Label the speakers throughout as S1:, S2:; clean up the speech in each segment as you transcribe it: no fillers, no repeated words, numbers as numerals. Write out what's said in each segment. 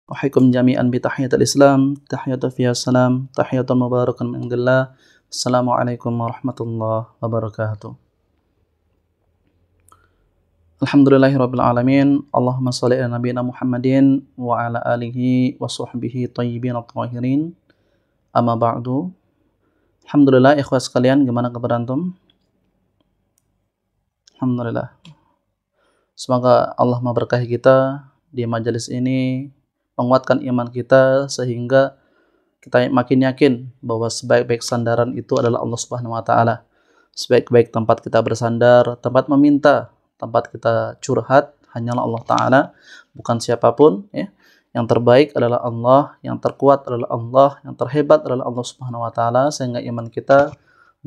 S1: Wahaikum jami'an bi tahiyatul Islam, tahiyatu fiha salam, tahiyatan mubarakan min indillah. Assalamualaikum warahmatullahi wabarakatuh. Alhamdulillahirabbil alamin. Allahumma shalli ala nabiyyina Muhammadin wa ala alihi wa sahbihi thayyibin at-thahirin. Amma ba'du. Alhamdulillah ikhwah sekalian, gimana kabar antum? Alhamdulillah. Semoga Allah memberkahi kita di majelis ini, menguatkan iman kita sehingga kita makin yakin bahwa sebaik-baik sandaran itu adalah Allah Subhanahu wa taala. Sebaik-baik tempat kita bersandar, tempat meminta, tempat kita curhat hanyalah Allah taala, bukan siapapun ya. Yang terbaik adalah Allah, yang terkuat adalah Allah, yang terhebat adalah Allah Subhanahu wa taala, sehingga iman kita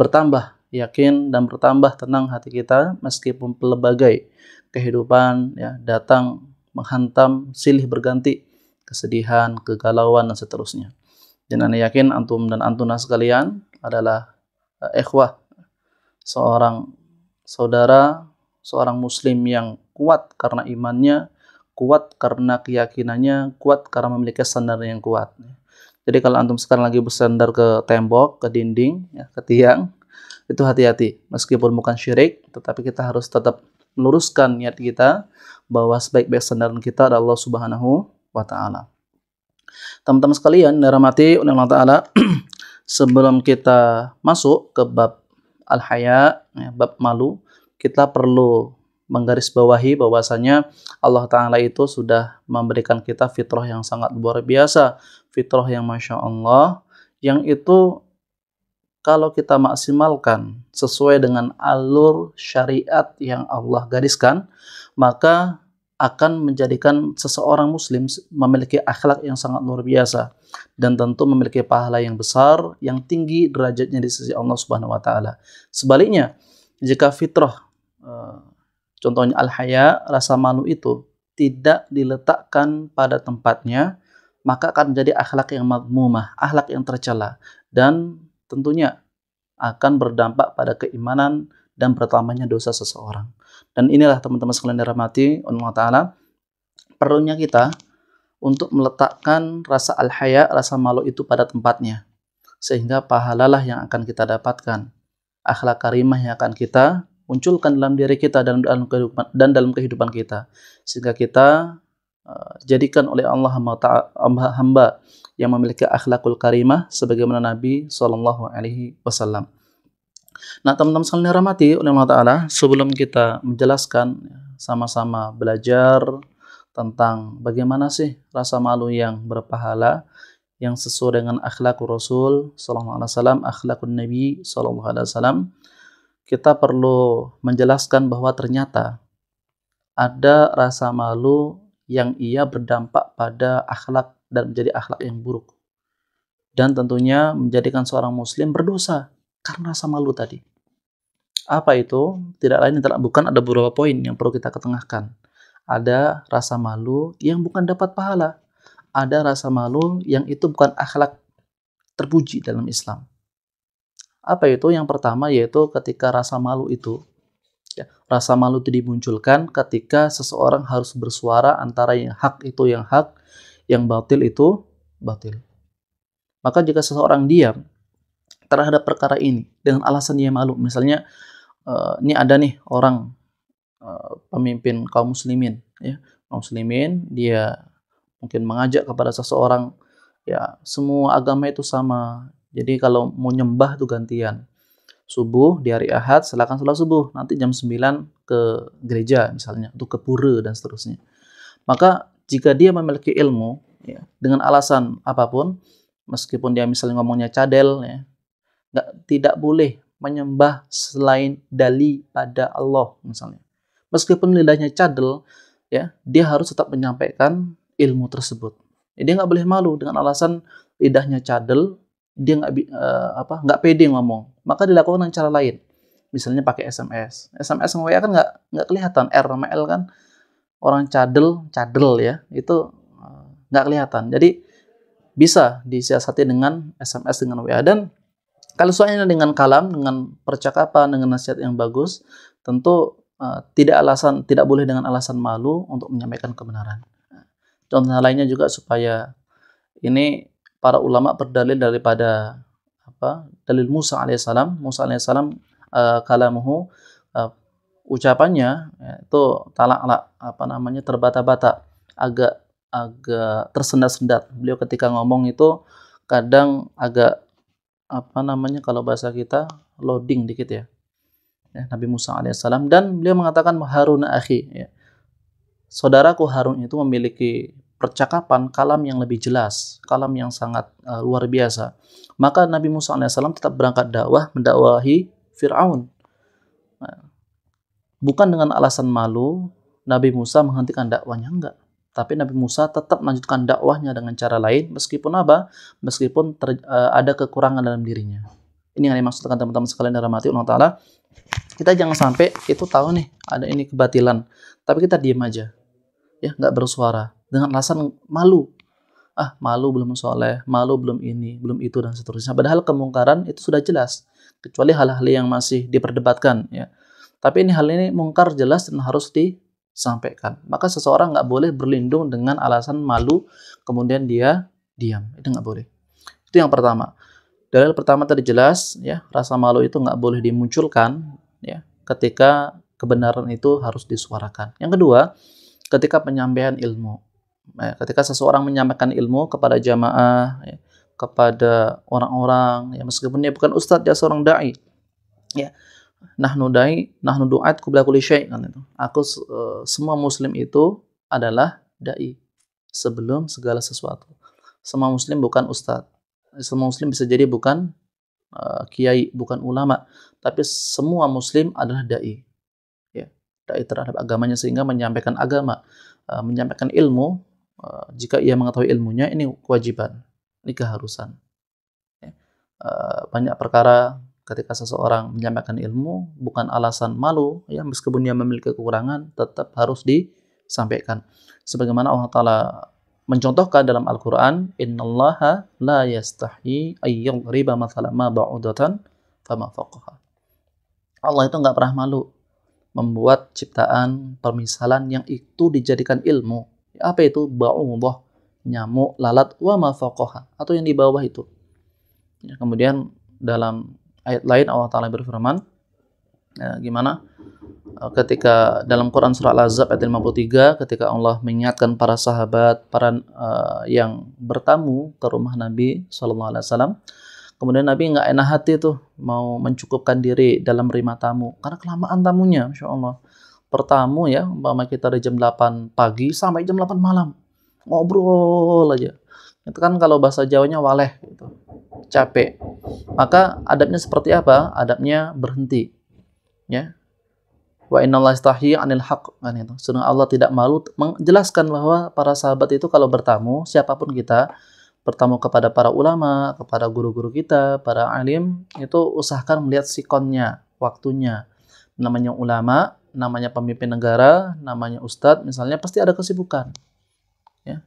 S1: bertambah yakin dan bertambah tenang hati kita meskipun pelbagai kehidupan ya datang menghantam silih berganti, kesedihan, kegalauan dan seterusnya. Dan ana yakin antum dan antuna sekalian adalah ikhwah, seorang saudara, seorang muslim yang kuat karena imannya, kuat karena keyakinannya, kuat karena memiliki sandaran yang kuat. Jadi kalau antum sekarang lagi bersandar ke tembok, ke dinding, ya, ke tiang, itu hati-hati. Meskipun bukan syirik, tetapi kita harus tetap meluruskan niat kita bahwa sebaik-baik sandaran kita adalah Allah Subhanahu wa taala. Teman-teman sekalian, dirahmati oleh Allah taala, sebelum kita masuk ke bab al-haya, ya, bab malu, kita perlu menggarisbawahi bahwasanya Allah taala itu sudah memberikan kita fitrah yang sangat luar biasa, fitrah yang masya Allah, yang itu kalau kita maksimalkan sesuai dengan alur syariat yang Allah gariskan, maka akan menjadikan seseorang muslim memiliki akhlak yang sangat luar biasa dan tentu memiliki pahala yang besar, yang tinggi derajatnya di sisi Allah Subhanahu wa taala. Sebaliknya, jika fitrah contohnya al-haya, rasa malu itu tidak diletakkan pada tempatnya, maka akan menjadi akhlak yang madmumah, akhlak yang tercela, dan tentunya akan berdampak pada keimanan dan bertambahnya dosa seseorang. Dan inilah teman-teman sekalian dirahmati Allah taala, perlunya kita untuk meletakkan rasa al-haya, rasa malu itu pada tempatnya, sehingga pahalalah yang akan kita dapatkan, akhlak karimah yang akan kita munculkan dalam diri kita dan dalam kehidupan kita, sehingga kita jadikan oleh Allah hamba yang memiliki akhlakul karimah sebagaimana Nabi Shallallahu Alaihi Wasallam. Nah, teman-teman sekalian dirahmati oleh Allah Taala, sebelum kita menjelaskan, sama-sama belajar tentang bagaimana sih rasa malu yang berpahala, yang sesuai dengan akhlakul Rasul Sallallahu Alaihi Wasallam, akhlakul Nabi Sallallahu Alaihi Wasallam, kita perlu menjelaskan bahwa ternyata ada rasa malu yang ia berdampak pada akhlak dan menjadi akhlak yang buruk, dan tentunya menjadikan seorang muslim berdosa karena rasa malu tadi. Apa itu? Tidak lain bukan, ada beberapa poin yang perlu kita ketengahkan. Ada rasa malu yang bukan dapat pahala, ada rasa malu yang itu bukan akhlak terpuji dalam Islam. Apa itu? Yang pertama yaitu ketika rasa malu itu, ya, rasa malu itu dimunculkan ketika seseorang harus bersuara antara yang hak itu yang hak, yang batil itu batil. Maka jika seseorang diam terhadap perkara ini dengan alasan dia malu, misalnya ini ada nih orang pemimpin kaum muslimin, ya, kaum muslimin, dia mungkin mengajak kepada seseorang, ya, semua agama itu sama. Jadi kalau mau nyembah itu gantian. Subuh di hari Ahad silakan sholat subuh, nanti jam 9 ke gereja misalnya, untuk ke pura dan seterusnya. Maka jika dia memiliki ilmu, ya, dengan alasan apapun, meskipun dia misalnya ngomongnya cadel, ya, tidak boleh menyembah selain dali pada Allah misalnya. Meskipun lidahnya cadel, ya, dia harus tetap menyampaikan ilmu tersebut. Dia nggak boleh malu dengan alasan lidahnya cadel, dia nggak pede ngomong, maka dilakukan dengan cara lain, misalnya pakai SMS sama WA kan nggak kelihatan R sama L kan, orang cadel ya, itu nggak kelihatan. Jadi bisa disiasati dengan SMS, dengan WA. Dan kalau soalnya dengan kalam, dengan percakapan, dengan nasihat yang bagus, tentu tidak boleh dengan alasan malu untuk menyampaikan kebenaran. Contoh lainnya juga supaya ini para ulama berdalil daripada dalil Musa alaihissalam. Musa alaihissalam kalamuhu, ucapannya ya, itu talak terbata-bata, agak agak tersendat-sendat. Beliau ketika ngomong itu kadang agak kalau bahasa kita loading dikit ya. Nabi Musa alaihissalam, dan beliau mengatakan Harun akhi, ya. Saudaraku Harun itu memiliki percakapan kalam yang lebih jelas, kalam yang sangat luar biasa. Maka Nabi Musa alaihissalam tetap berangkat dakwah, mendakwahi Fir'aun. Bukan dengan alasan malu Nabi Musa menghentikan dakwahnya, enggak. Tapi Nabi Musa tetap melanjutkan dakwahnya dengan cara lain, meskipun Meskipun ada kekurangan dalam dirinya. Ini yang dimaksudkan teman-teman sekalian dalam hati Allah Ta'ala. Kita jangan sampai itu tahu nih, ada ini kebatilan, tapi kita diam aja. Ya, nggak bersuara. Dengan alasan malu. Malu belum soleh, malu belum ini, belum itu, dan seterusnya. Padahal kemungkaran itu sudah jelas. Kecuali hal-hal yang masih diperdebatkan. Ya. Tapi hal ini mungkar jelas dan harus disampaikan. Maka seseorang nggak boleh berlindung dengan alasan malu, kemudian dia diam. Itu nggak boleh. Itu yang pertama. Dalil pertama tadi jelas, ya, rasa malu itu nggak boleh dimunculkan, ya, ketika kebenaran itu harus disuarakan. Yang kedua, ketika penyampaian ilmu. Ketika seseorang menyampaikan ilmu kepada jamaah, ya, kepada orang-orang, ya, meskipun dia bukan ustadz, dia seorang dai. Ya. Nahnu du'at qabla kulli syai', kan itu. Semua muslim itu adalah dai sebelum segala sesuatu. Semua muslim bukan ustadz. Semua muslim bisa jadi bukan kiai, bukan ulama, tapi semua muslim adalah dai. Ya, dai terhadap agamanya, sehingga menyampaikan agama, menyampaikan ilmu, jika ia mengetahui ilmunya, ini kewajiban, ini keharusan. Ya. Banyak perkara ketika seseorang menyampaikan ilmu bukan alasan malu, ya, meskipun dia memiliki kekurangan tetap harus disampaikan. Sebagaimana Allah Ta'ala mencontohkan dalam Al-Quran, innallaha la yastahi ayyadriba mathalan ma ba'udatan fama fawqaha. Allah itu nggak pernah malu membuat ciptaan permisalan yang itu dijadikan ilmu. Apa itu? Ba'udah, nyamuk, lalat, wa ma fawqaha, atau yang di bawah itu. Ya, kemudian dalam ayat lain Allah Ta'ala berfirman, gimana? Ketika dalam Quran surah Al-Ahzab ayat 53, ketika Allah mengingatkan para sahabat, yang bertamu ke rumah Nabi SAW, kemudian Nabi nggak enak hati tuh mau mencukupkan diri dalam menerima tamu, karena kelamaan tamunya, Masya Allah. Pertamu ya, umpama kita dari jam 8 pagi sampai jam 8 malam, ngobrol aja. Itu kan kalau bahasa Jawanya waleh, gitu. Capek. Maka adabnya seperti apa? Adabnya berhenti. Ya. Wa innallaha yastahyi 'anil haqq, kan itu. Sedangkan Allah tidak malu menjelaskan bahwa para sahabat itu kalau bertamu, siapapun kita, bertamu kepada para ulama, kepada guru-guru kita, para alim, itu usahakan melihat sikonnya, waktunya. Namanya ulama, namanya pemimpin negara, namanya ustadz, misalnya, pasti ada kesibukan. Ya.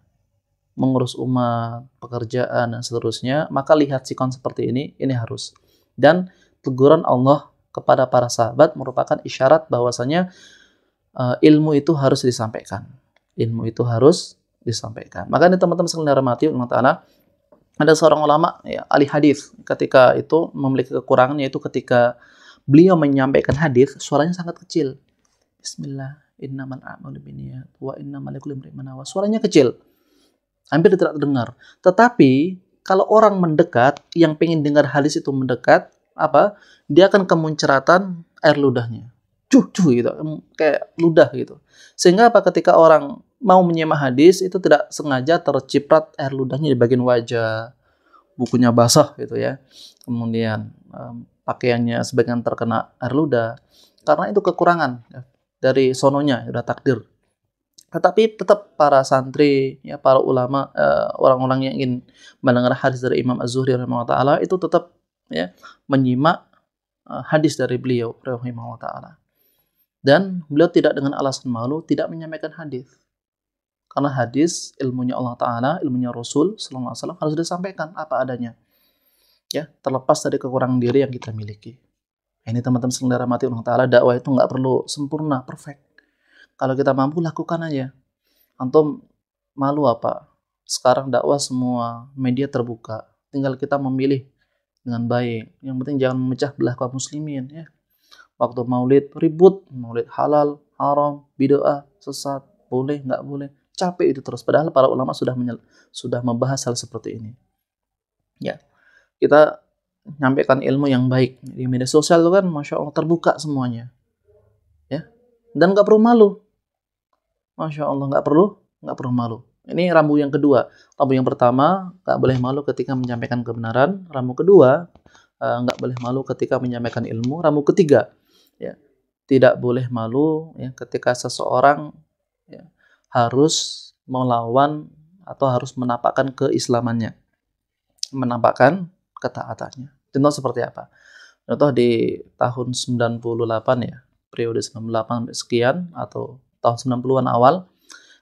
S1: Mengurus umat, pekerjaan, dan seterusnya, maka lihat sikon seperti ini harus. Dan teguran Allah kepada para sahabat merupakan isyarat bahwasanya ilmu itu harus disampaikan. Ilmu itu harus disampaikan. Maka ini teman-teman sekalian rahmati Allah Ta'ala, ada seorang ulama, ya, ahli hadis, ketika itu memiliki kekurangan, yaitu ketika beliau menyampaikan hadis, suaranya sangat kecil. Bismillah, innamal a'malu binniyat wa innamal likulli imri'in ma nawa. Suaranya kecil, hampir tidak terdengar. Tetapi kalau orang mendekat, yang pengen dengar hadis itu mendekat, dia akan kemunceratan air ludahnya, cuh gitu, kayak ludah gitu. Sehingga ketika orang mau menyimak hadis itu tidak sengaja terciprat air ludahnya di bagian wajah, bukunya basah gitu ya. Kemudian pakaiannya sebagian terkena air ludah, karena itu kekurangan ya, dari sononya, sudah takdir. Tetapi tetap para santri, ya, para ulama, orang-orang yang ingin mendengar hadis dari Imam Az-Zuhri rahimahullah ta'ala, itu tetap, ya, menyimak hadis dari beliau rahimahullah ta'ala. Dan beliau tidak dengan alasan malu tidak menyampaikan hadis. Karena hadis ilmunya Allah Ta'ala, ilmunya Rasul sallallahu alaihi wasallam harus disampaikan apa adanya. Ya, terlepas dari kekurangan diri yang kita miliki. Ini teman-teman sekalian rahmati Allah Ta'ala, dakwah itu nggak perlu sempurna, perfect. Kalau kita mampu, lakukan aja. Antum Malu apa? Sekarang dakwah semua media terbuka, tinggal kita memilih dengan baik. Yang penting jangan memecah belah kaum muslimin ya. Waktu maulid ribut, maulid halal, haram, bid'ah, sesat, boleh, nggak boleh. Capek itu terus. Padahal para ulama sudah membahas hal seperti ini. Ya, kita nyampaikan ilmu yang baik di media sosial itu kan, masya Allah terbuka semuanya. Ya, dan nggak perlu malu. Masya Allah nggak perlu malu. Ini rambu yang kedua. Rambu yang pertama, nggak boleh malu ketika menyampaikan kebenaran. Rambu kedua, nggak boleh malu ketika menyampaikan ilmu. Rambu ketiga, ya, tidak boleh malu ya ketika seseorang ya, harus melawan atau harus menampakkan keislamannya, menampakkan ketaatannya. Contoh seperti apa? Contoh di tahun 98 ya, periode 98 sampai sekian atau tahun 90-an awal,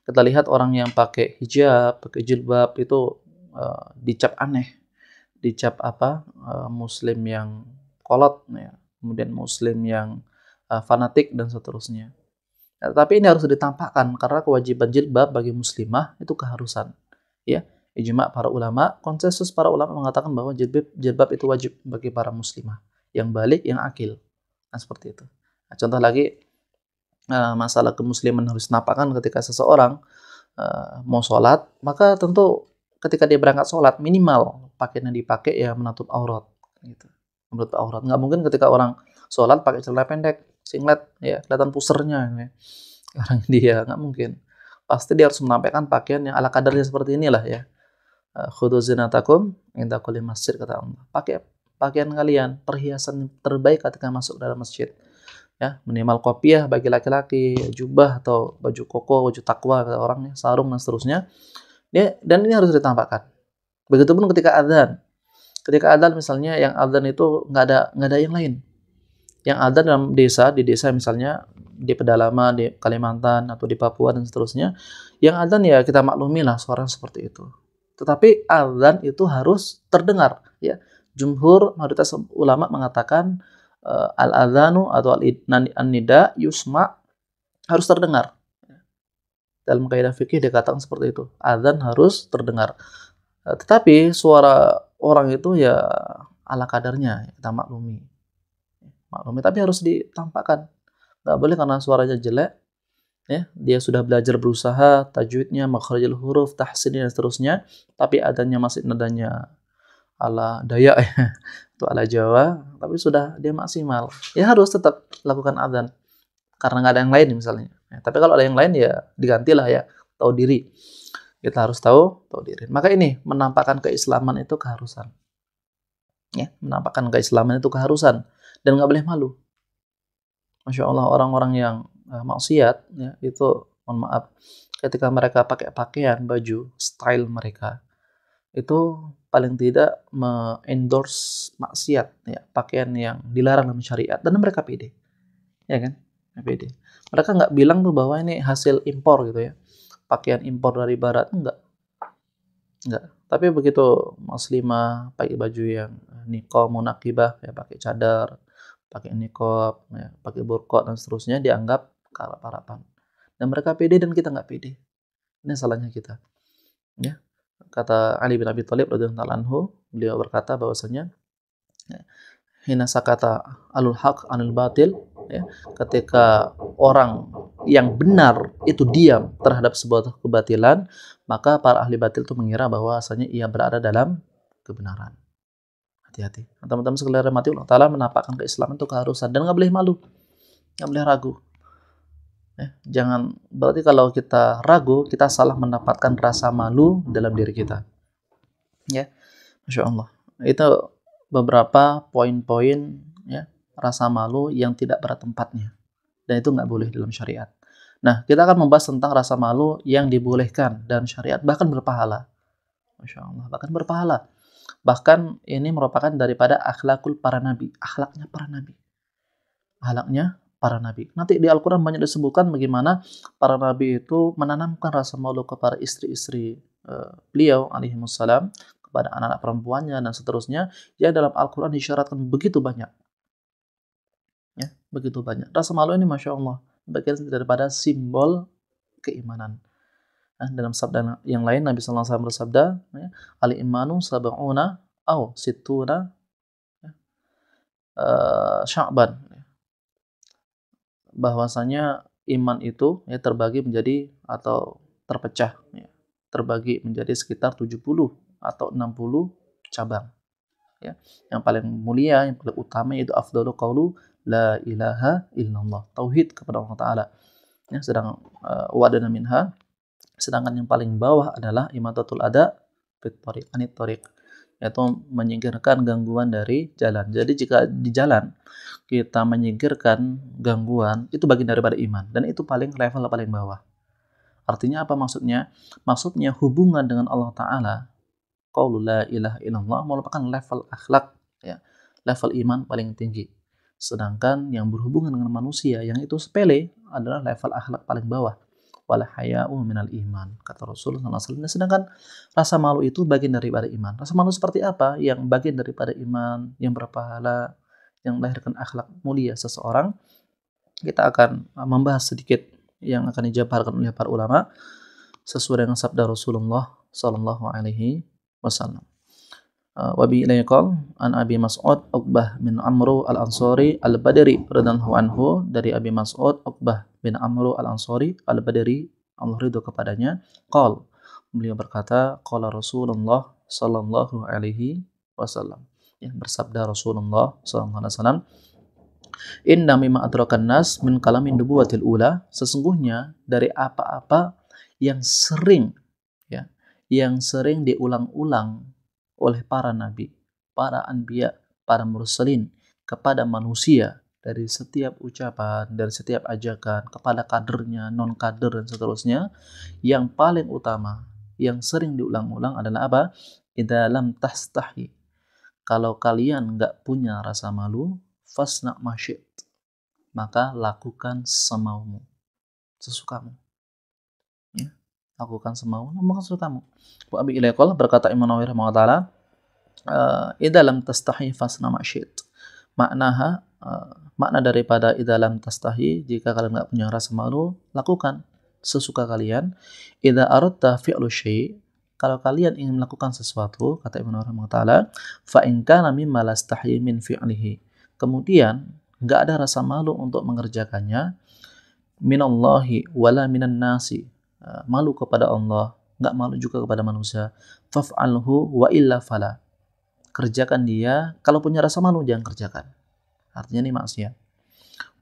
S1: kita lihat orang yang pakai hijab, pakai jilbab itu dicap aneh, dicap apa? Muslim yang kolot ya, kemudian muslim yang fanatik dan seterusnya. Nah, tapi ini harus ditampakkan karena kewajiban jilbab bagi muslimah itu keharusan. Ya, ijma para ulama, konsensus para ulama mengatakan bahwa jilbab itu wajib bagi para muslimah yang balik, yang akil. Nah, seperti itu. Nah, contoh lagi masalah kemusliman harus dinampakkan ketika seseorang mau sholat, maka tentu ketika dia berangkat sholat minimal pakaian yang dipakai ya menutup aurat, gitu. Menutup aurat. Nggak mungkin ketika orang sholat pakai celana pendek, singlet, ya kelihatan pusernya. Ya. Orang dia nggak mungkin. Pasti dia harus menampilkan pakaian yang ala kadarnya seperti inilah ya. Khudhu zinatakum inda kulli masjid, kata Allah. Pakai pakaian kalian, perhiasan terbaik ketika masuk dalam masjid. Ya, minimal kopiah bagi laki-laki, jubah atau baju koko, baju takwa kata orangnya, sarung dan seterusnya. Dan ini harus ditampakkan. Begitupun ketika adzan. Ketika adzan misalnya yang adzan itu nggak ada yang lain. Yang adzan dalam di desa misalnya di pedalaman, di Kalimantan atau di Papua dan seterusnya, yang adzan ya kita maklumi lah suara seperti itu. Tetapi adzan itu harus terdengar ya. Jumhur mayoritas ulama mengatakan al-adzanu atau an-nida yusma, harus terdengar. Dalam kaidah fikih dikatakan seperti itu. Adzan harus terdengar. Tetapi suara orang itu ya ala kadarnya, kita maklumi. Tapi harus ditampakkan. Nggak boleh karena suaranya jelek, ya, dia sudah belajar berusaha tajwidnya, makharijul huruf, tahsin dan seterusnya, tapi adanya masih nadanya ala Dayak ya, atau ala Jawa, tapi sudah dia maksimal. Ya harus tetap lakukan adzan karena nggak ada yang lain misalnya. Ya, tapi kalau ada yang lain ya digantilah ya, tahu diri. Kita harus tahu diri. Maka ini menampakkan keislaman itu keharusan. Ya, menampakkan keislaman itu keharusan dan nggak boleh malu. Masya Allah, orang-orang yang maksiat ya, itu mohon maaf ketika mereka pakai pakaian baju style mereka itu paling tidak endorse maksiat ya, pakaian yang dilarang dalam syariat, dan mereka pede, ya kan, pede. Mereka nggak bilang tuh bahwa ini hasil impor gitu ya, pakaian impor dari barat, enggak. Tapi begitu muslimah pakai baju yang niqab, munakibah ya, pakai cadar, pakai niqab, ya, pakai burqa dan seterusnya, dianggap kearap-arapan. Dan mereka pede dan kita nggak pede. Ini salahnya kita. Ya. Kata Ali bin Abi Thalib radhiyallahu anhu, beliau berkata bahwasanya ya, hina sakata alul haq anil batil, ya, ketika orang yang benar itu diam terhadap sebuah kebatilan, maka para ahli batil itu mengira bahwasanya ia berada dalam kebenaran. Hati-hati. Teman-teman sekalian rahmati Allah Ta'ala, menampakkan keislaman itu keharusan dan nggak boleh malu, nggak boleh ragu. Ya, jangan, berarti kalau kita ragu, kita salah mendapatkan rasa malu dalam diri kita. Ya, Masya Allah. Itu beberapa poin-poin ya, rasa malu yang tidak pada tempatnya. Dan itu nggak boleh dalam syariat. Nah, kita akan membahas tentang rasa malu yang dibolehkan dalam syariat, bahkan berpahala. Masya Allah, bahkan berpahala. Bahkan ini merupakan daripada akhlakul para nabi, akhlaknya para nabi. Akhlaknya para nabi. Nanti di Al-Quran banyak disebutkan bagaimana para nabi itu menanamkan rasa malu kepada istri-istri beliau alaihimussalam, kepada anak-anak perempuannya dan seterusnya. Ya, dalam Al-Quran disyaratkan begitu banyak. Ya, begitu banyak. Rasa malu ini Masya Allah bagian daripada simbol keimanan. Dalam sabda yang lain Nabi sallallahu alaihi wasallam bersabda, ya, al-imanu sab'una aw sittuna sya'ban, bahwasanya iman itu ya terbagi menjadi atau terpecah ya, terbagi menjadi sekitar 70 atau 60 cabang ya. Yang paling mulia, yang paling utama itu afdalu qaulu la ilaha illallah, tauhid kepada Allah taala. Ya, sedang wadana minha, sedangkan yang paling bawah adalah imatatul ada fit thariq, anit thariq, yaitu menyingkirkan gangguan dari jalan. Jadi jika di jalan kita menyingkirkan gangguan, itu bagian daripada iman, dan itu level paling bawah. Artinya apa maksudnya? Maksudnya hubungan dengan Allah Ta'ala, qaulul la ilaha illallah, merupakan level akhlak ya, level iman paling tinggi. Sedangkan yang berhubungan dengan manusia yang itu sepele adalah level akhlak paling bawah. Wala haya'u minal iman, kata Rasulullah SAW. Sedangkan rasa malu itu bagian daripada iman. Rasa malu seperti apa? Yang bagian daripada iman, yang berpahala, yang melahirkan akhlak mulia seseorang. Kita akan membahas sedikit yang akan dijabarkan oleh para ulama sesuai dengan sabda Rasulullah sallallahu alaihi wasallam. Wa bi ilayqal an Abi Mas'ud Uqbah bin Amru al-Ansari al-Badri radhiyallahu anhu, dari Abi Mas'ud Uqbah bin Amru al-Ansari al-Badri, Allah ridho kepadanya, qol, beliau berkata, qala Rasulullah sallallahu alaihi wasallam, yang bersabda Rasulullah sallallahu alaihi wasallam, inna mimma adrakan nas min kalamin nubuwatil ula, sesungguhnya dari apa-apa yang sering ya, yang sering diulang-ulang oleh para nabi, para anbiya, para mursalin kepada manusia, dari setiap ucapan, dari setiap ajakan, kepada kadernya, non kader dan seterusnya, yang paling utama yang sering diulang-ulang adalah apa? Idza lam tastahi, kalau kalian nggak punya rasa malu, fasna masyid, maka lakukan semaumu, sesukamu ya, lakukan semaumu, maka sesukamu. Wa abi ilaiqal, berkata Imam Nawawi rahimahullah, idza lam tastahi fasna masyid, makna daripada idza lam tastahi, jika kalian nggak punya rasa malu, lakukan sesuka kalian. Idza aradta fi'lu syai', kalau kalian ingin melakukan sesuatu, kata Ibnu Rahimahullah, fa in kana mimma lastahi min fi'lihi, kemudian nggak ada rasa malu untuk mengerjakannya, minallahi wala minan nasi, malu kepada Allah, nggak malu juga kepada manusia, faf'alhu wa illa fala, kerjakan dia, kalau punya rasa malu jangan kerjakan, artinya ini maksiat.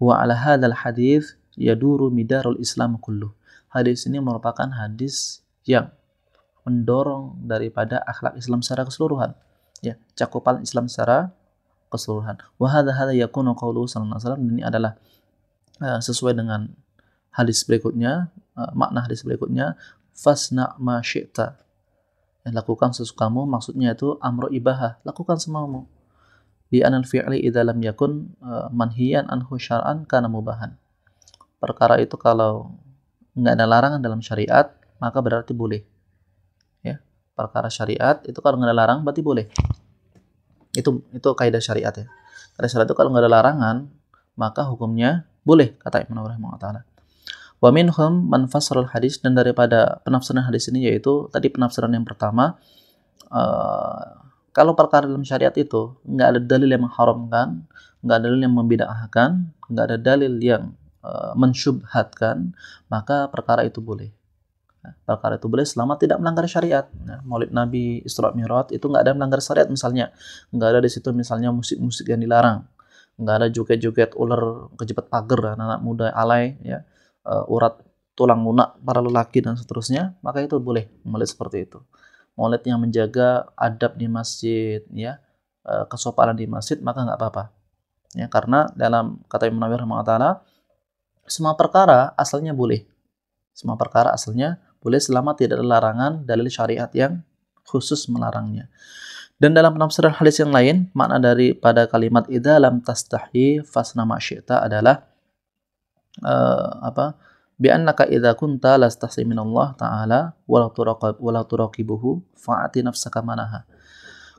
S1: Wa ala hadzal hadits yaduru midarul Islam kulluh, hadis ini merupakan hadis yang mendorong daripada akhlak Islam secara keseluruhan ya, cakupan Islam secara keseluruhan. Wa hadza yakunu qauluhu sallallahu alaihi wasallam, ini adalah sesuai dengan hadis berikutnya, makna hadis berikutnya, fasna ma syi'ta, lakukan sesukamu, maksudnya itu amru ibahah, lakukan semaumu. Bi anal fi'li idza lam yakun manhiyan anhu syar'an kana mubahan, perkara itu kalau enggak ada larangan dalam syariat maka berarti boleh ya. Perkara syariat itu kalau enggak ada larangan berarti boleh. Itu kaidah syariat ya. Kaidah syariat itu kalau enggak ada larangan maka hukumnya boleh, kata Imam Nawawi rahimahullah. Wa minhum man fassara hadis, dan daripada penafsiran hadis ini yaitu tadi penafsiran yang pertama, kalau perkara dalam syariat itu nggak ada dalil yang mengharamkan, nggak ada dalil yang membid'ahkan, nggak ada dalil yang mensyubhatkan, maka perkara itu boleh. Perkara itu boleh selama tidak melanggar syariat. Maulid Nabi, Isra Mi'raj itu nggak ada melanggar syariat misalnya, nggak ada di situ misalnya musik-musik yang dilarang, nggak ada joget-joget ular kejepit pagar, anak muda alay ya, urat tulang lunak para lelaki dan seterusnya, maka itu boleh maulid seperti itu. Maulid yang menjaga adab di masjid ya, kesopanan di masjid, maka nggak apa-apa ya, karena dalam kata Imam Nawawi rahimahullah, semua perkara asalnya boleh, semua perkara asalnya boleh selama tidak ada larangan dalil syariat yang khusus melarangnya. Dan dalam penafsiran hadis yang lain, makna daripada kalimat idza lam tastahi fasna ma syi'ta adalah bi annaka idza kunta lastahsi minallah ta'ala wala turaqibuhu fa'ati nafsaka manaha.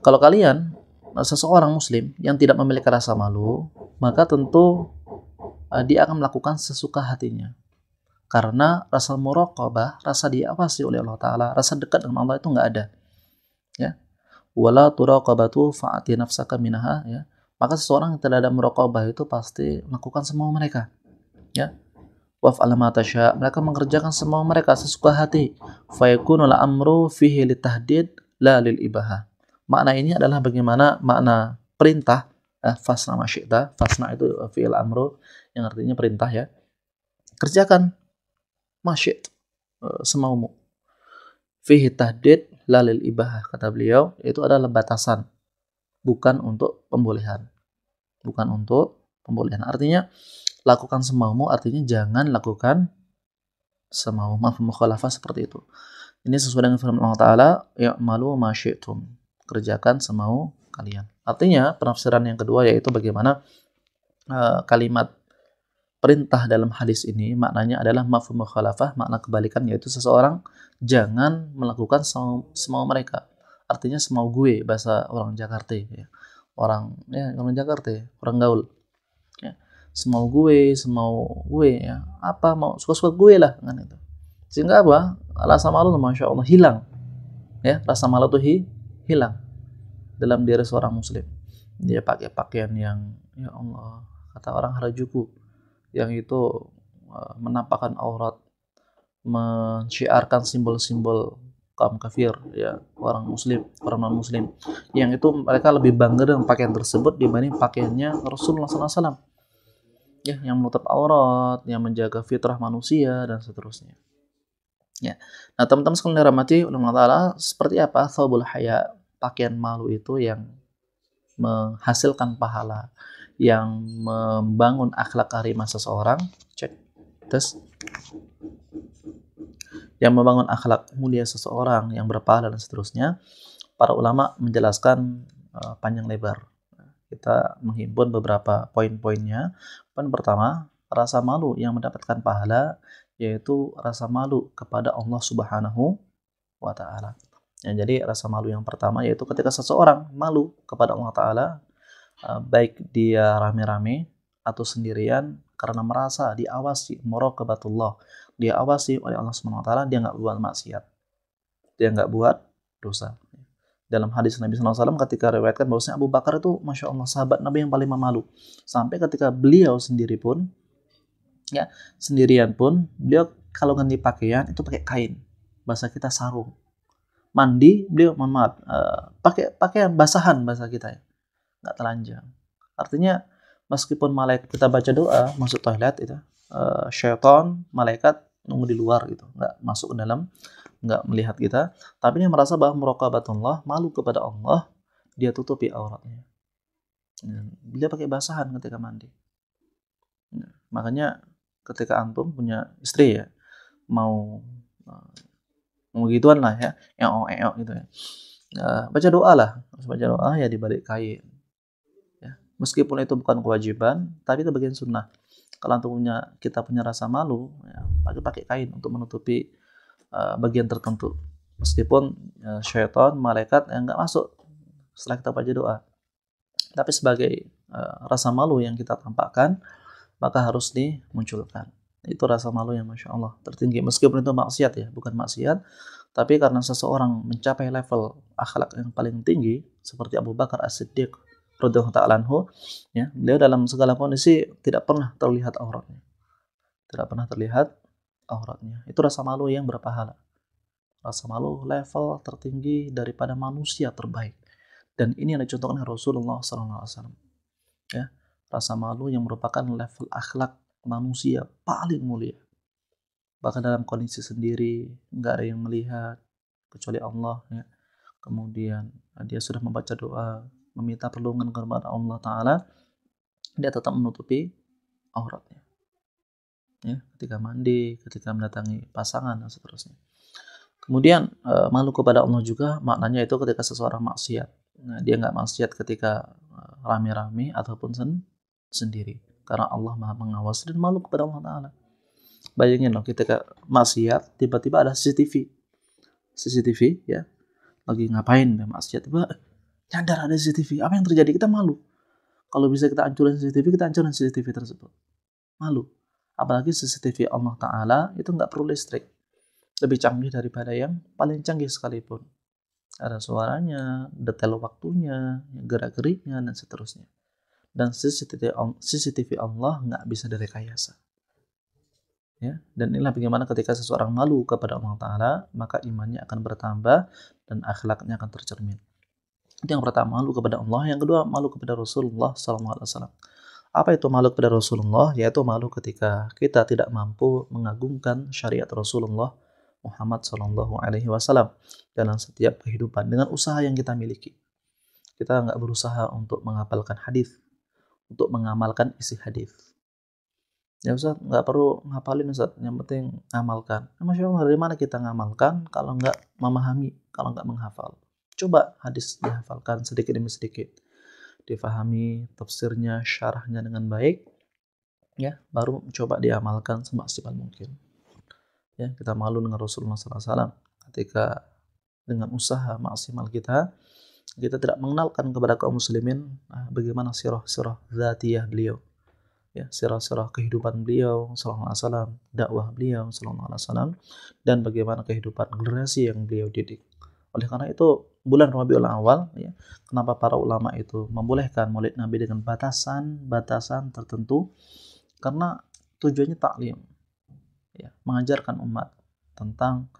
S1: Kalau kalian seseorang muslim yang tidak memiliki rasa malu, maka tentu dia akan melakukan sesuka hatinya. Karena rasa muraqabah, rasa diawasi oleh Allah Ta'ala, rasa dekat dengan Allah itu nggak ada. Ya. Wala turaqabatu fa'ati nafsaka minha, ya. Maka seseorang yang tidak ada muraqabah itu pasti melakukan semua mereka. Ya. Waf'al ma tasya, mereka mengerjakan semua mereka sesuka hati. Fayakunul amru fihi litahdid la lil ibaha. Makna ini adalah bagaimana makna perintah, fasna ma syi'ta. Fasna itu fi'il amru yang artinya perintah, ya. Kerjakan ma syi'ta, semaumu. Fihi tahdid la lil ibaha, kata beliau, itu adalah batasan, bukan untuk pembolehan. Bukan untuk pembolehan. Artinya lakukan semaumu, artinya jangan lakukan semau, mukhalafah seperti itu. Ini sesuai dengan firman Allah Ta'ala, ya'malu ma syi'tum, kerjakan semau kalian. Artinya penafsiran yang kedua yaitu bagaimana kalimat perintah dalam hadis ini maknanya adalah mafhum mukhalafah, makna kebalikan yaitu seseorang jangan melakukan semau mereka. Artinya semau gue, bahasa orang Jakarta, ya. Orang Jakarta, orang gaul. Ya. Semau gue, ya. Apa mau suka-suka gue lah, kan itu. Sehingga apa? Rasa malu, masya Allah, hilang. Ya, rasa malu itu hilang dalam diri seorang muslim. Dia pakai pakaian yang, ya Allah, kata orang Harajuku, yang itu menampakkan aurat, mensyiarkan simbol-simbol kaum kafir, ya, orang muslim, orang non muslim, yang itu mereka lebih bangga dengan pakaian tersebut dibanding pakaiannya Rasulullah SAW, ya, yang menutup aurat, yang menjaga fitrah manusia dan seterusnya. Ya. Nah, teman-teman sekalian dirahmati Allah Ta'ala, seperti apa thawbul haya, pakaian malu itu yang menghasilkan pahala, yang membangun akhlak karimah seseorang, cek, tes, yang membangun akhlak mulia seseorang, yang berpahala dan seterusnya. Para ulama menjelaskan panjang lebar. Kita menghimpun beberapa poin-poinnya. Poin pertama, rasa malu yang mendapatkan pahala yaitu rasa malu kepada Allah Subhanahu wa Ta'ala. Ya, jadi rasa malu yang pertama yaitu ketika seseorang malu kepada Allah Ta'ala, baik dia rame-rame atau sendirian, karena merasa diawasi, muraqabatullah, diawasi oleh Allah Subhanahu wa Ta'ala, dia nggak buat maksiat, dia nggak buat dosa. Dalam hadis Nabi SAW ketika riwayatkan bahwasanya Abu Bakar itu masya Allah sahabat Nabi yang paling pemalu, sampai ketika beliau sendiri pun, ya, sendirian pun, beliau kalau ganti pakaian itu pakai kain, bahasa kita sarung. Mandi beliau pakai pakaian basahan, bahasa kita, ya, nggak telanjang. Artinya meskipun malaikat kita baca doa masuk toilet itu, syaitan malaikat nunggu di luar gitu, nggak masuk ke dalam, nggak melihat kita, tapi dia merasa bahwa muraqabatullah, malu kepada Allah, dia tutupi auratnya. Dia pakai basahan ketika mandi. Makanya ketika antum punya istri, ya, mau gituan lah, ya, yang gitu, ya, baca doa lah, baca doa ya di balik kain, ya, meskipun itu bukan kewajiban, tapi itu bagian sunnah. Kalau antum kita punya rasa malu, ya, pakai kain untuk menutupi bagian tertentu, meskipun syaitan malaikat yang nggak masuk setelah kita baca doa, tapi sebagai rasa malu yang kita tampakkan, maka harus dimunculkan. Itu rasa malu yang masya Allah tertinggi, meskipun itu maksiat, ya, bukan maksiat, tapi karena seseorang mencapai level akhlak yang paling tinggi seperti Abu Bakar As-Siddiq radhiyallahu ta'ala anhu, ya, beliau dalam segala kondisi tidak pernah terlihat auratnya, itu rasa malu yang berpahala, rasa malu level tertinggi daripada manusia terbaik, dan ini yang dicontohkan oleh Rasulullah SAW, ya, rasa malu yang merupakan level akhlak manusia paling mulia. Bahkan dalam kondisi sendiri, nggak ada yang melihat kecuali Allah, ya. Kemudian dia sudah membaca doa, meminta perlindungan kepada Allah Ta'ala, dia tetap menutupi auratnya, ya, ketika mandi, ketika mendatangi pasangan dan seterusnya. Kemudian malu kepada Allah juga maknanya itu ketika seseorang maksiat. Nah, dia nggak maksiat ketika rame-rame ataupun sendiri, karena Allah Maha mengawasi, dan malu kepada Allah Ta'ala. Bayangin loh, ketika maksiat tiba-tiba ada CCTV, ya, lagi ngapain ya maksiat, tiba nyadar ada CCTV, apa yang terjadi? Kita malu. Kalau bisa kita hancurin CCTV, kita hancurin CCTV tersebut, malu. Apalagi CCTV Allah Ta'ala itu nggak perlu listrik. Lebih canggih daripada yang paling canggih sekalipun. Ada suaranya, detail waktunya, gerak-geriknya, dan seterusnya. Dan CCTV Allah nggak bisa direkayasa. Ya, dan inilah bagaimana ketika seseorang malu kepada Allah Ta'ala, maka imannya akan bertambah dan akhlaknya akan tercermin. Itu yang pertama, malu kepada Allah. Yang kedua, malu kepada Rasulullah SAW. Apa itu malu kepada Rasulullah? Yaitu malu ketika kita tidak mampu mengagungkan syariat Rasulullah Muhammad SAW dalam setiap kehidupan dengan usaha yang kita miliki. Kita nggak berusaha untuk menghafalkan hadis, untuk mengamalkan isi hadis. Ya Ustaz, nggak perlu ngapalin Ustaz, yang penting ngamalkan. Masya Allah, dari mana kita ngamalkan kalau nggak memahami, kalau nggak menghafal? Coba hadis dihafalkan sedikit demi sedikit, difahami tafsirnya, syarahnya dengan baik, ya baru coba diamalkan semaksimal mungkin. Ya, kita malu dengan Rasulullah SAW ketika dengan usaha maksimal kita tidak mengenalkan kepada kaum muslimin bagaimana sirah-sirah zatiyah beliau. Ya, sirah-sirah kehidupan beliau sallallahu alaihi wasallam, dakwah beliau sallallahu alaihi wasallam, dan bagaimana kehidupan generasi yang beliau didik. Oleh karena itu, bulan Rabiul Awal, ya, kenapa para ulama itu membolehkan Maulid Nabi dengan batasan tertentu? Karena tujuannya taklim, ya, mengajarkan umat tentang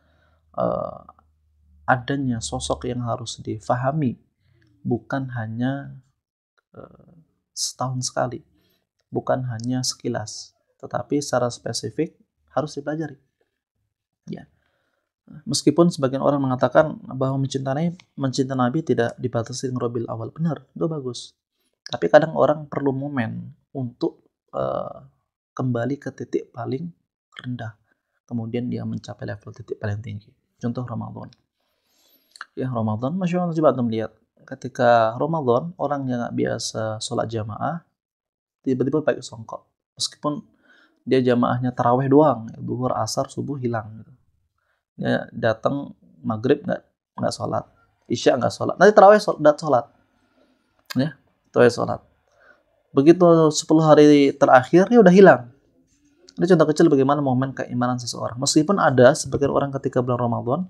S1: adanya sosok yang harus difahami, bukan hanya setahun sekali, bukan hanya sekilas, tetapi secara spesifik harus dipelajari. Ya. Meskipun sebagian orang mengatakan bahwa mencintai Nabi tidak dibatasi dengan Rabiul Awal, benar, itu bagus. Tapi kadang orang perlu momen untuk kembali ke titik paling rendah, kemudian dia mencapai level titik paling tinggi. Contoh Ramadan. Ya, Ramadan, Masya Allah, coba Anda lihat. Ketika Ramadan, orang yang nggak biasa sholat jamaah, tiba-tiba pakai songkok. Meskipun dia jamaahnya taraweh doang, duhur, asar, subuh hilang. Gitu. Dia datang maghrib nggak sholat, isya nggak sholat, nanti taraweh sholat, ya, taraweh sholat. Begitu 10 hari terakhir, dia udah hilang. Ini contoh kecil bagaimana momen keimanan seseorang. Meskipun ada sebagian orang ketika bulan Ramadan,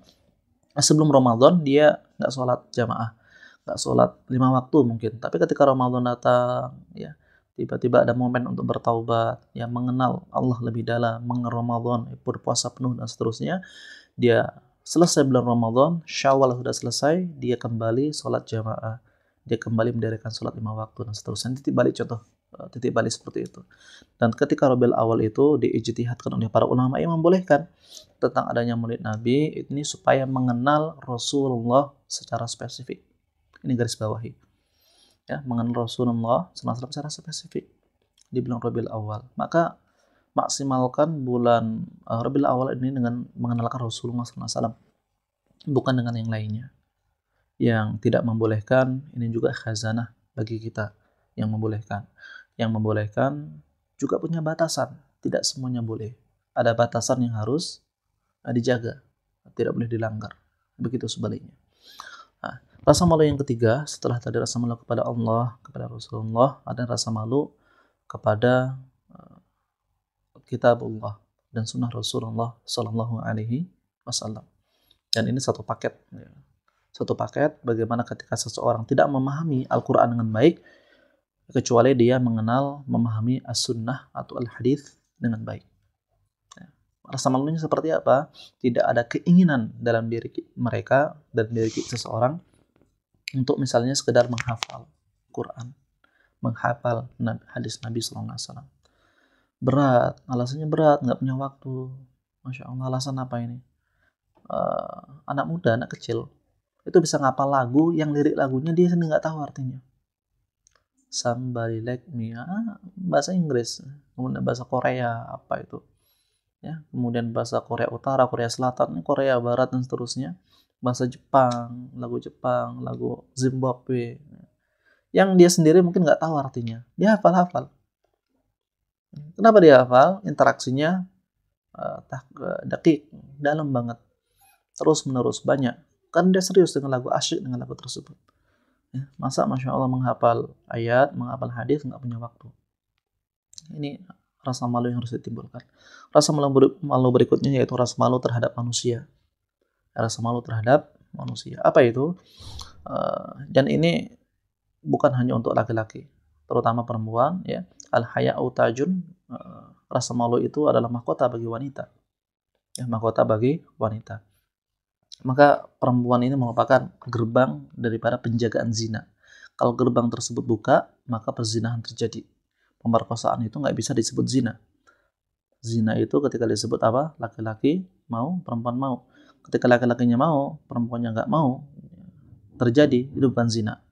S1: sebelum Ramadan dia nggak sholat jamaah, nggak sholat 5 waktu mungkin. Tapi ketika Ramadan datang, ya tiba-tiba ada momen untuk bertaubat, ya mengenal Allah lebih dalam, mengenal Ramadan, berpuasa penuh dan seterusnya. Dia selesai bulan Ramadan, Syawal sudah selesai, dia kembali sholat jamaah, dia kembali mendirikan sholat 5 waktu dan seterusnya. Titik balik seperti itu. Dan ketika Rabiul Awal itu diijtihadkan oleh para ulama yang membolehkan tentang adanya Maulid Nabi ini supaya mengenal Rasulullah secara spesifik. Ini garis bawahi. Ya, mengenal Rasulullah SAW secara spesifik di bulan Rabiul Awal. Maka maksimalkan bulan Rabiul Awal ini dengan mengenalkan Rasulullah SAW, bukan dengan yang lainnya. Yang tidak membolehkan, ini juga khazanah bagi kita yang membolehkan. Yang membolehkan juga punya batasan, tidak semuanya boleh. Ada batasan yang harus dijaga, tidak boleh dilanggar. Begitu sebaliknya. Nah, rasa malu yang ketiga, setelah tadi rasa malu kepada Allah, kepada Rasulullah, ada rasa malu kepada kitab Allah dan sunnah Rasulullah Sallallahu Alaihi Wasallam. Dan ini satu paket. Satu paket bagaimana ketika seseorang tidak memahami Al-Quran dengan baik, kecuali dia memahami as-sunnah atau al-hadith dengan baik. Rasa malunya seperti apa? Tidak ada keinginan dalam diri mereka dan diri seseorang untuk misalnya sekedar menghafal Quran, menghafal hadis Nabi SAW. Berat, alasannya berat, nggak punya waktu. Masya Allah, alasan apa ini? Anak muda, anak kecil, itu bisa ngapal lagu yang lirik lagunya dia sendiri nggak tahu artinya. Somebody like me, bahasa Inggris, kemudian bahasa Korea, apa itu? Ya, kemudian bahasa Korea Utara, Korea Selatan, Korea Barat dan seterusnya, bahasa Jepang, lagu Zimbabwe, yang dia sendiri mungkin nggak tahu artinya, dia hafal. Kenapa dia hafal? Interaksinya dakik, dalam banget, terus menerus banyak, kan dia serius dengan lagu, asyik dengan lagu tersebut. Ya, masa Masya Allah menghafal ayat, menghafal hadis nggak punya waktu. Ini rasa malu yang harus ditimbulkan. Rasa malu berikutnya yaitu rasa malu terhadap manusia. Rasa malu terhadap manusia. Apa itu? Dan ini bukan hanya untuk laki-laki, terutama perempuan ya. Al-haya'u tajun, rasa malu itu adalah mahkota bagi wanita. Ya, mahkota bagi wanita. Maka perempuan ini merupakan gerbang daripada penjagaan zina. Kalau gerbang tersebut buka, maka perzinahan terjadi. Pemerkosaan itu nggak bisa disebut zina. Zina itu ketika disebut apa? Laki-laki mau, perempuan mau. Ketika laki-lakinya mau, perempuannya nggak mau, terjadi, itu bukan zina.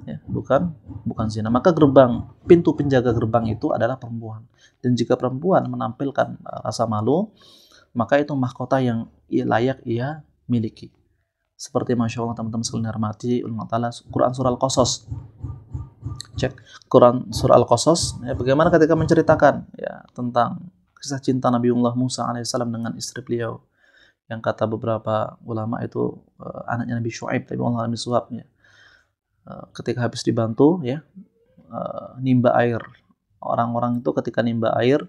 S1: Ya, bukan zina. Maka pintu penjaga gerbang itu adalah perempuan. Dan jika perempuan menampilkan rasa malu, maka itu mahkota yang layak ia miliki. Seperti Masya Allah teman-teman sekalian hormati, Quran surah Al-Qasas. Cek Quran surah Al-Qasas, ya, bagaimana ketika menceritakan ya tentang kisah cinta Nabiullah Musa alaihissalam dengan istri beliau, yang kata beberapa ulama itu anaknya Nabi Syuaib, tapi Allah alami suapnya. Ketika habis dibantu ya nimba air, orang-orang itu ketika nimba air,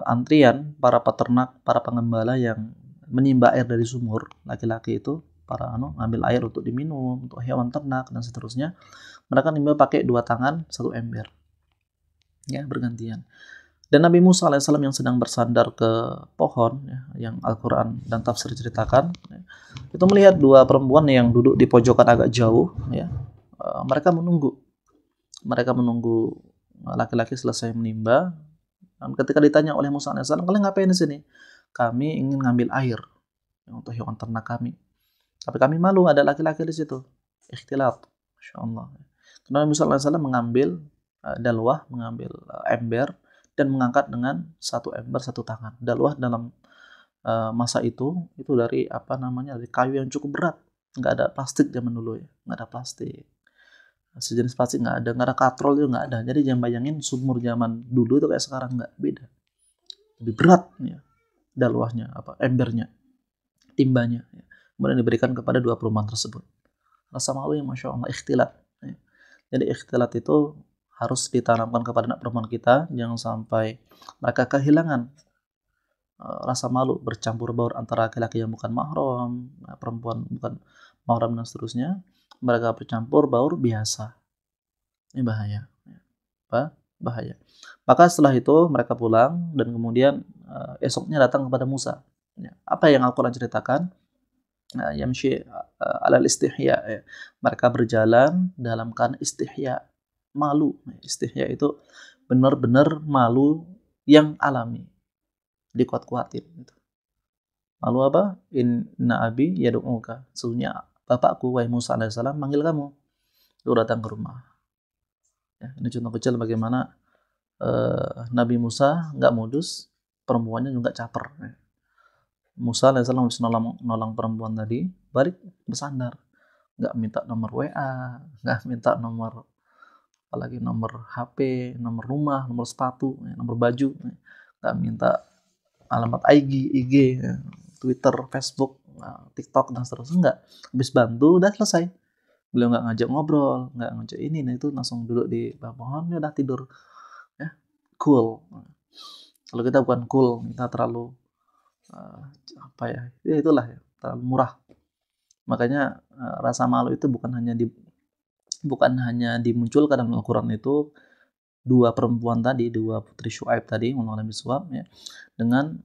S1: antrian para peternak, para pengembala yang menimba air dari sumur, laki-laki itu para ngambil air untuk diminum, untuk hewan ternak dan seterusnya, mereka nimba pakai 2 tangan 1 ember, ya bergantian. Dan Nabi Musa alaihissalam yang sedang bersandar ke pohon, ya, yang Al-Quran dan tafsir ceritakan, ya, itu melihat 2 perempuan yang duduk di pojokan agak jauh, ya, mereka menunggu laki-laki selesai menimba. Dan ketika ditanya oleh Musa alaihissalam, kalian ngapain di sini? Kami ingin ngambil air untuk hewan ternak kami. Tapi kami malu ada laki-laki di situ. Ikhtilat. Masya Allah. Karena Musa alaihissalam mengambil dalwah, mengambil ember, dan mengangkat dengan 1 ember 1 tangan. Dalwah dalam masa itu dari dari kayu yang cukup berat. Nggak ada plastik zaman dulu ya. Nggak ada plastik. Sejenis plastik nggak ada katrol itu nggak ada. Jadi jangan bayangin sumur zaman dulu itu kayak sekarang, nggak, beda. Lebih berat ya dalwahnya, embernya, timbanya. Ya. Kemudian diberikan kepada 2 perempuan tersebut. Rasa malu yang Masya Allah, ikhtilat. Ya. Jadi ikhtilat itu harus ditanamkan kepada anak perempuan kita, jangan sampai mereka kehilangan rasa malu bercampur baur antara laki-laki yang bukan mahram, perempuan bukan mahram dan seterusnya. Mereka bercampur baur biasa. Ini bahaya. Bahaya. Maka setelah itu mereka pulang dan kemudian esoknya datang kepada Musa. Ya. Apa yang Al-Quran ceritakan? Yamshi alal istihya. Ya. Mereka berjalan dalam keadaan istihya, malu. Istihya itu benar-benar malu yang alami, dikuat-kuatin. Gitu. Malu apa? Inna abi yad'uka. Sesungguhnya bapakku, wahai Musa alaihissalam, manggil kamu. Lalu datang ke rumah. Ya, ini contoh kecil bagaimana Nabi Musa nggak modus, perempuannya juga caper. Ya. Musa alaihissalam harus nolong perempuan tadi, balik bersandar. Nggak minta nomor WA, nggak minta nomor, apalagi nomor HP, nomor rumah, nomor sepatu, nomor baju. Nggak minta alamat IG, ya, Twitter, Facebook, TikTok, dan seterusnya. Nggak. Habis bantu, udah selesai. Beliau nggak ngajak ngobrol, nggak ngajak ini, nah itu langsung duduk di bawah pohon, dia udah tidur. Ya, cool. Kalau kita bukan cool, kita terlalu itulah ya, terlalu murah. Makanya rasa malu itu bukan hanya dimunculkan dalam Al-Quran itu 2 perempuan tadi, 2 putri Syuaib tadi, Nabi Suwab, ya, dengan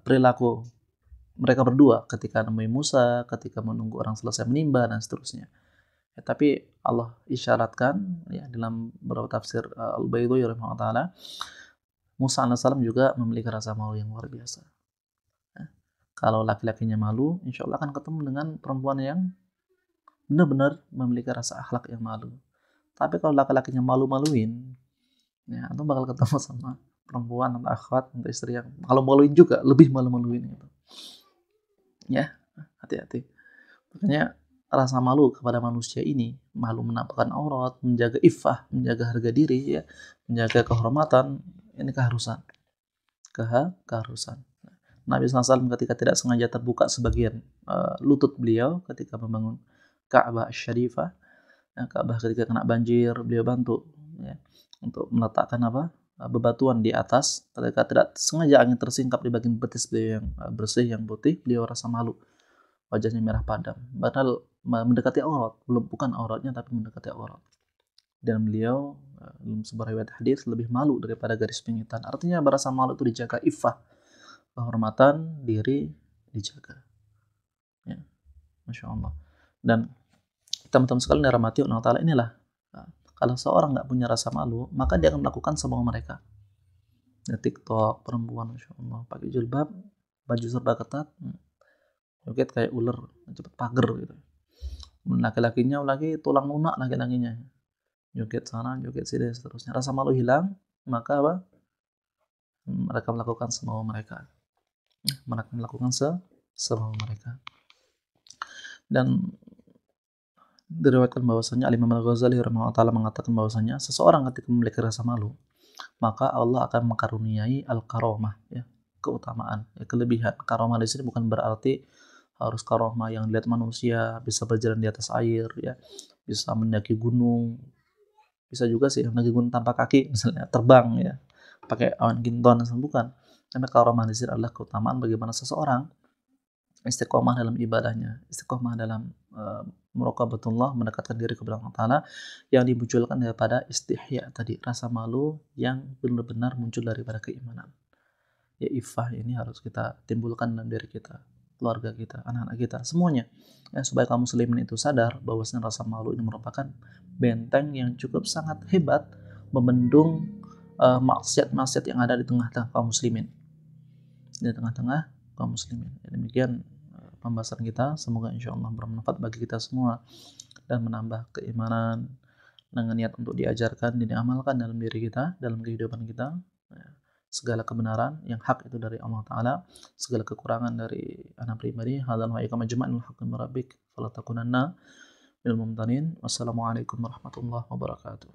S1: perilaku mereka berdua ketika Nabi Musa, ketika menunggu orang selesai menimba dan seterusnya. Ya, tapi Allah isyaratkan ya dalam beberapa tafsir Al-Baydhi rahimahullah taala, Musa alaihissalam juga memiliki rasa malu yang luar biasa. Ya. Kalau laki-lakinya malu, insya Allah akan ketemu dengan perempuan yang benar-benar memiliki rasa akhlak yang malu. Tapi kalau laki-lakinya malu-maluin, ya itu bakal ketemu sama perempuan atau akhwat atau istri yang kalau maluin juga lebih malu-maluin gitu. Ya, hati-hati. Makanya rasa malu kepada manusia ini, malu menampakkan aurat, menjaga iffah, menjaga harga diri, ya, menjaga kehormatan, ini keharusan. Keharusan. Nabi SAW ketika tidak sengaja terbuka sebagian lutut beliau ketika membangun Ka'bah Syarifah, ya, Ka'bah ketika kena banjir, beliau bantu ya, untuk meletakkan bebatuan di atas, ketika tidak sengaja angin tersingkap di bagian betis beliau yang bersih, yang putih, beliau rasa malu, wajahnya merah padam. Padahal mendekati aurat, bukan auratnya tapi mendekati aurat. Dan beliau dalam sebuah riwayat hadis lebih malu daripada gadis pingitan. Artinya rasa malu itu dijaga, iffah, kehormatan diri dijaga. Ya, Masya Allah. Dan teman-teman sekalian dirahmati Allah Ta'ala, inilah kalau seorang nggak punya rasa malu, maka dia akan melakukan semua mereka. Ya, TikTok, perempuan, Masya Allah, pakai jilbab, baju serba ketat, joget kayak ular, cepet pager gitu. Laki-lakinya lagi tulang lunak, laki-lakinya joget sana, joget sini, seterusnya. Rasa malu hilang, maka apa? Mereka melakukan semua mereka. Mereka melakukan semua mereka. Dan diriwayatkan bahwasanya Imam Al-Ghazali rahimahullah taala mengatakan bahwasanya seseorang ketika memiliki rasa malu, maka Allah akan mengkaruniai al-karamah, ya, keutamaan, ya, kelebihan. Karamah di sini bukan berarti harus karamah yang dilihat manusia, bisa berjalan di atas air, ya, bisa mendaki gunung, bisa juga sih mendaki gunung tanpa kaki, misalnya terbang, ya, pakai awan ginton, bukan. Karena karamah di sini adalah keutamaan bagaimana seseorang istiqomah dalam ibadahnya, istiqomah dalam muraqabatullah, mendekatkan diri kepada Allah Ta'ala, yang dimunculkan daripada istihya tadi, rasa malu yang benar-benar muncul daripada keimanan. Ya, iffah ini harus kita timbulkan dalam diri kita, keluarga kita, anak-anak kita, semuanya, ya, supaya kaum muslimin itu sadar bahwasanya rasa malu ini merupakan benteng yang cukup sangat hebat membendung maksiat-maksiat yang ada di tengah-tengah kaum muslimin, di tengah-tengah kaum muslimin. Ya, demikian pembahasan kita, semoga insya Allah bermanfaat bagi kita semua dan menambah keimanan dengan niat untuk diajarkan dan diamalkan dalam diri kita, dalam kehidupan kita. Segala kebenaran yang hak itu dari Allah Ta'ala, segala kekurangan dari anak pribadi. Hadzal wa iqamah jama'il haqqi mirabbik fala takunanna minal mumtarin. Wassalamualaikum warahmatullahi wabarakatuh.